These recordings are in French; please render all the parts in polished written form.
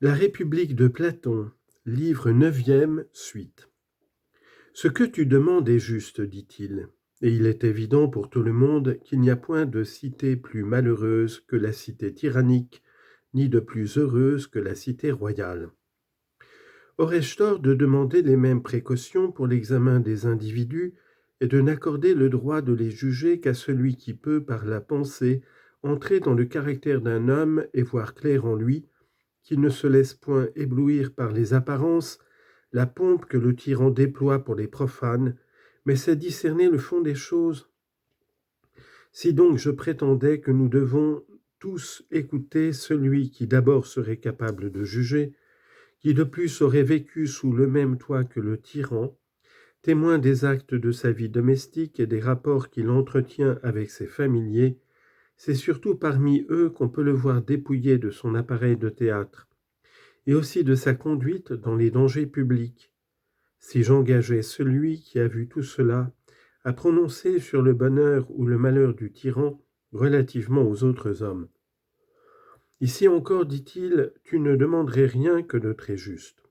La République de Platon, livre 9e, suite. Ce que tu demandes est juste, dit-il, et il est évident pour tout le monde qu'il n'y a point de cité plus malheureuse que la cité tyrannique, ni de plus heureuse que la cité royale. Aurais-je tort de demander les mêmes précautions pour l'examen des individus et de n'accorder le droit de les juger qu'à celui qui peut, par la pensée, entrer dans le caractère d'un homme et voir clair en lui, qui ne se laisse point éblouir par les apparences, la pompe que le tyran déploie pour les profanes, mais sait discerner le fond des choses. Si donc je prétendais que nous devons tous écouter celui qui d'abord serait capable de juger, qui de plus aurait vécu sous le même toit que le tyran, témoin des actes de sa vie domestique et des rapports qu'il entretient avec ses familiers, c'est surtout parmi eux qu'on peut le voir dépouillé de son appareil de théâtre, et aussi de sa conduite dans les dangers publics. Si j'engageais celui qui a vu tout cela à prononcer sur le bonheur ou le malheur du tyran relativement aux autres hommes. Ici encore, dit-il, tu ne demanderais rien que de très juste.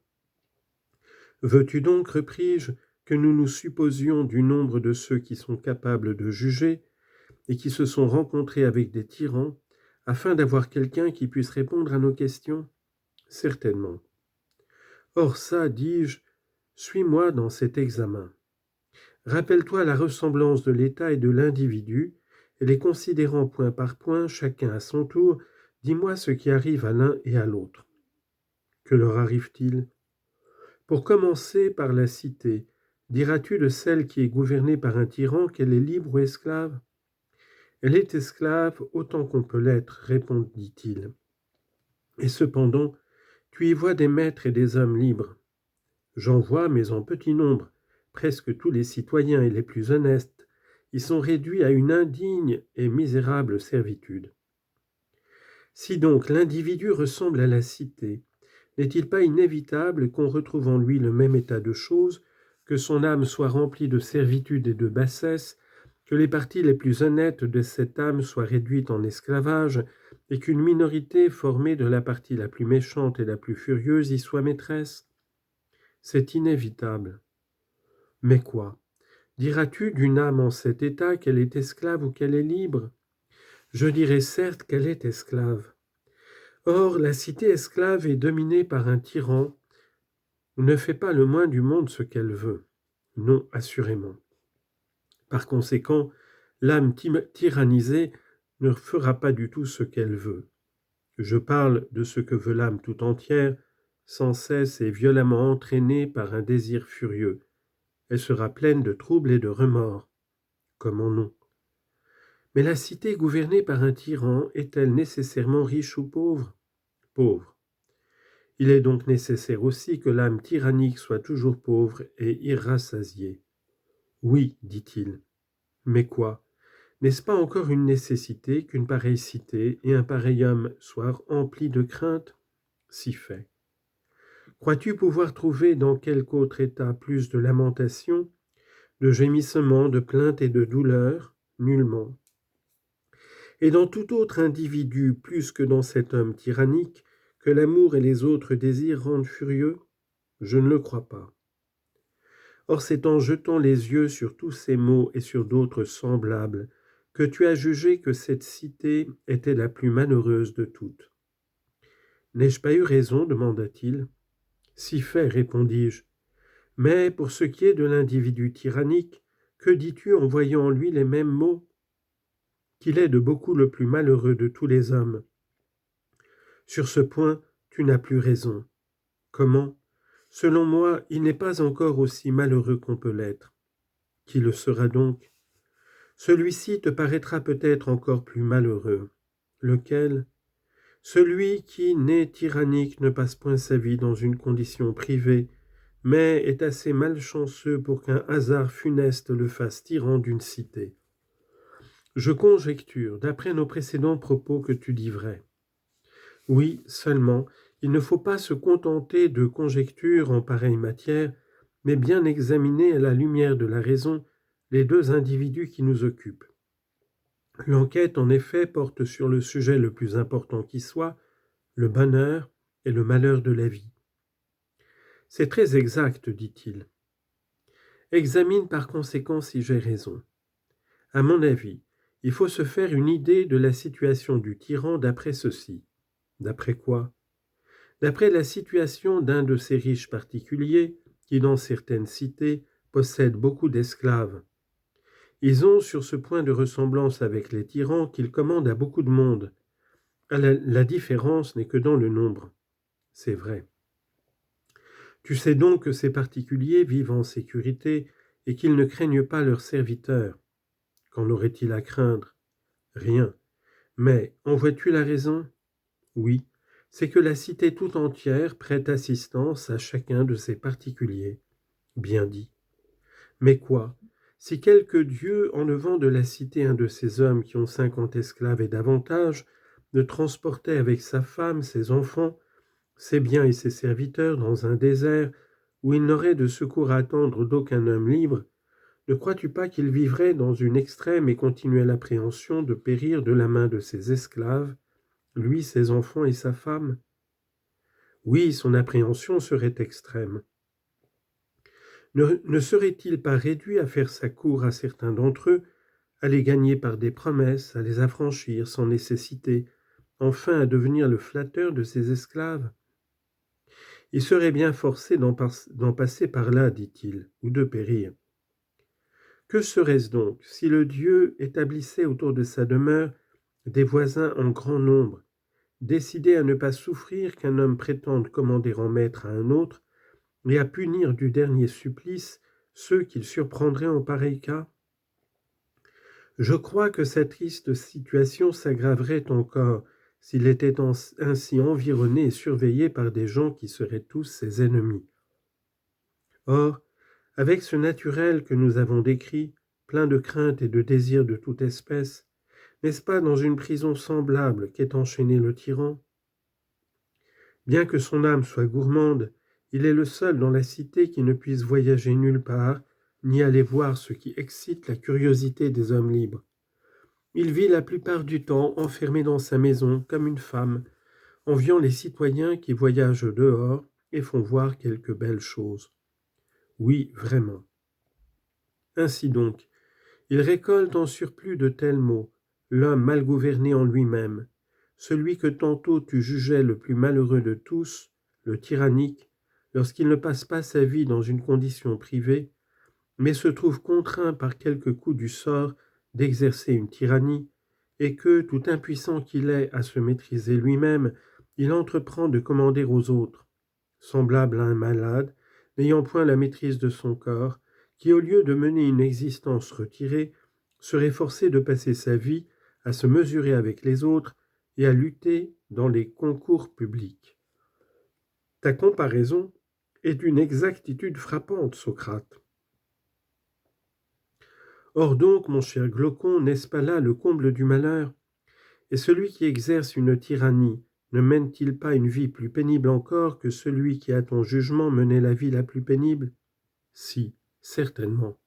Veux-tu donc, repris-je, que nous nous supposions du nombre de ceux qui sont capables de juger et qui se sont rencontrés avec des tyrans, afin d'avoir quelqu'un qui puisse répondre à nos questions? Certainement. Or ça, dis-je, suis-moi dans cet examen. Rappelle-toi la ressemblance de l'État et de l'individu, et les considérant point par point, chacun à son tour, dis-moi ce qui arrive à l'un et à l'autre. Que leur arrive-t-il? Pour commencer par la cité, diras-tu de celle qui est gouvernée par un tyran qu'elle est libre ou esclave? Elle est esclave autant qu'on peut l'être, répondit-il. Et cependant, tu y vois des maîtres et des hommes libres. J'en vois, mais en petit nombre. Presque tous les citoyens et les plus honnêtes y sont réduits à une indigne et misérable servitude. Si donc l'individu ressemble à la cité, n'est-il pas inévitable qu'on retrouve en lui le même état de choses, que son âme soit remplie de servitude et de bassesse, que les parties les plus honnêtes de cette âme soient réduites en esclavage, et qu'une minorité formée de la partie la plus méchante et la plus furieuse y soit maîtresse? C'est inévitable. Mais quoi? Diras-tu d'une âme en cet état qu'elle est esclave ou qu'elle est libre? Je dirais certes qu'elle est esclave. Or, la cité esclave est dominée par un tyran, ne fait pas le moins du monde ce qu'elle veut. Non, assurément. Par conséquent, l'âme tyrannisée ne fera pas du tout ce qu'elle veut. Je parle de ce que veut l'âme tout entière, sans cesse et violemment entraînée par un désir furieux. Elle sera pleine de troubles et de remords. Comment non? Mais la cité gouvernée par un tyran est-elle nécessairement riche ou pauvre? Pauvre. Il est donc nécessaire aussi que l'âme tyrannique soit toujours pauvre et irrassasiée. Oui, dit-il. Mais quoi? N'est-ce pas encore une nécessité qu'une pareille cité et un pareil homme soient emplis de crainte? Si fait. Crois-tu pouvoir trouver dans quelque autre état plus de lamentation, de gémissements, de plaintes et de douleurs? Nullement. Et dans tout autre individu, plus que dans cet homme tyrannique, que l'amour et les autres désirs rendent furieux? Je ne le crois pas. Or c'est en jetant les yeux sur tous ces mots et sur d'autres semblables que tu as jugé que cette cité était la plus malheureuse de toutes. N'ai-je pas eu raison? Demanda-t-il. Si fait, répondis-je. Mais pour ce qui est de l'individu tyrannique, que dis-tu en voyant en lui les mêmes mots? Qu'il est de beaucoup le plus malheureux de tous les hommes. Sur ce point, tu n'as plus raison. Comment? Selon moi, il n'est pas encore aussi malheureux qu'on peut l'être. Qui le sera donc? Celui-ci te paraîtra peut-être encore plus malheureux. Lequel? Celui qui, né tyrannique, ne passe point sa vie dans une condition privée, mais est assez malchanceux pour qu'un hasard funeste le fasse tyran d'une cité. Je conjecture, d'après nos précédents propos, que tu dis vrai. Oui, seulement, il ne faut pas se contenter de conjectures en pareille matière, mais bien examiner à la lumière de la raison les deux individus qui nous occupent. L'enquête, en effet, porte sur le sujet le plus important qui soit, le bonheur et le malheur de la vie. C'est très exact, dit-il. Examine par conséquent si j'ai raison. À mon avis, il faut se faire une idée de la situation du tyran d'après ceci. D'après quoi? D'après la situation d'un de ces riches particuliers qui, dans certaines cités, possèdent beaucoup d'esclaves. Ils ont sur ce point de ressemblance avec les tyrans qu'ils commandent à beaucoup de monde. La différence n'est que dans le nombre. C'est vrai. Tu sais donc que ces particuliers vivent en sécurité et qu'ils ne craignent pas leurs serviteurs. Qu'en aurait-il à craindre? Rien. Mais en vois-tu la raison? Oui, c'est que la cité tout entière prête assistance à chacun de ces particuliers. Bien dit. Mais quoi? Si quelque dieu, enlevant de la cité un de ces hommes qui ont 50 esclaves et davantage, ne transportait avec sa femme, ses enfants, ses biens et ses serviteurs dans un désert où il n'aurait de secours à attendre d'aucun homme libre, ne crois-tu pas qu'il vivrait dans une extrême et continuelle appréhension de périr de la main de ses esclaves, lui, ses enfants et sa femme? Oui, son appréhension serait extrême. Ne serait-il pas réduit à faire sa cour à certains d'entre eux, à les gagner par des promesses, à les affranchir sans nécessité, enfin à devenir le flatteur de ses esclaves? Il serait bien forcé d'en passer par là, dit-il, ou de périr. Que serait-ce donc si le Dieu établissait autour de sa demeure des voisins en grand nombre, décidés à ne pas souffrir qu'un homme prétende commander en maître à un autre, et à punir du dernier supplice ceux qu'il surprendrait en pareil cas? Je crois que cette triste situation s'aggraverait encore s'il était ainsi environné et surveillé par des gens qui seraient tous ses ennemis. Or, avec ce naturel que nous avons décrit, plein de craintes et de désirs de toute espèce, n'est-ce pas dans une prison semblable qu'est enchaîné le tyran? Bien que son âme soit gourmande, il est le seul dans la cité qui ne puisse voyager nulle part, ni aller voir ce qui excite la curiosité des hommes libres. Il vit la plupart du temps enfermé dans sa maison comme une femme, enviant les citoyens qui voyagent dehors et font voir quelques belles choses. Oui, vraiment. Ainsi donc, il récolte en surplus de tels maux, l'homme mal gouverné en lui-même, celui que tantôt tu jugeais le plus malheureux de tous, le tyrannique, lorsqu'il ne passe pas sa vie dans une condition privée, mais se trouve contraint par quelque coup du sort d'exercer une tyrannie, et que, tout impuissant qu'il est à se maîtriser lui-même, il entreprend de commander aux autres, semblable à un malade, n'ayant point la maîtrise de son corps, qui, au lieu de mener une existence retirée, serait forcé de passer sa vie à se mesurer avec les autres et à lutter dans les concours publics. Ta comparaison est d'une exactitude frappante, Socrate. Or donc, mon cher Glaucon, n'est-ce pas là le comble du malheur? Et celui qui exerce une tyrannie ne mène-t-il pas une vie plus pénible encore que celui qui, à ton jugement, menait la vie la plus pénible? Si, certainement.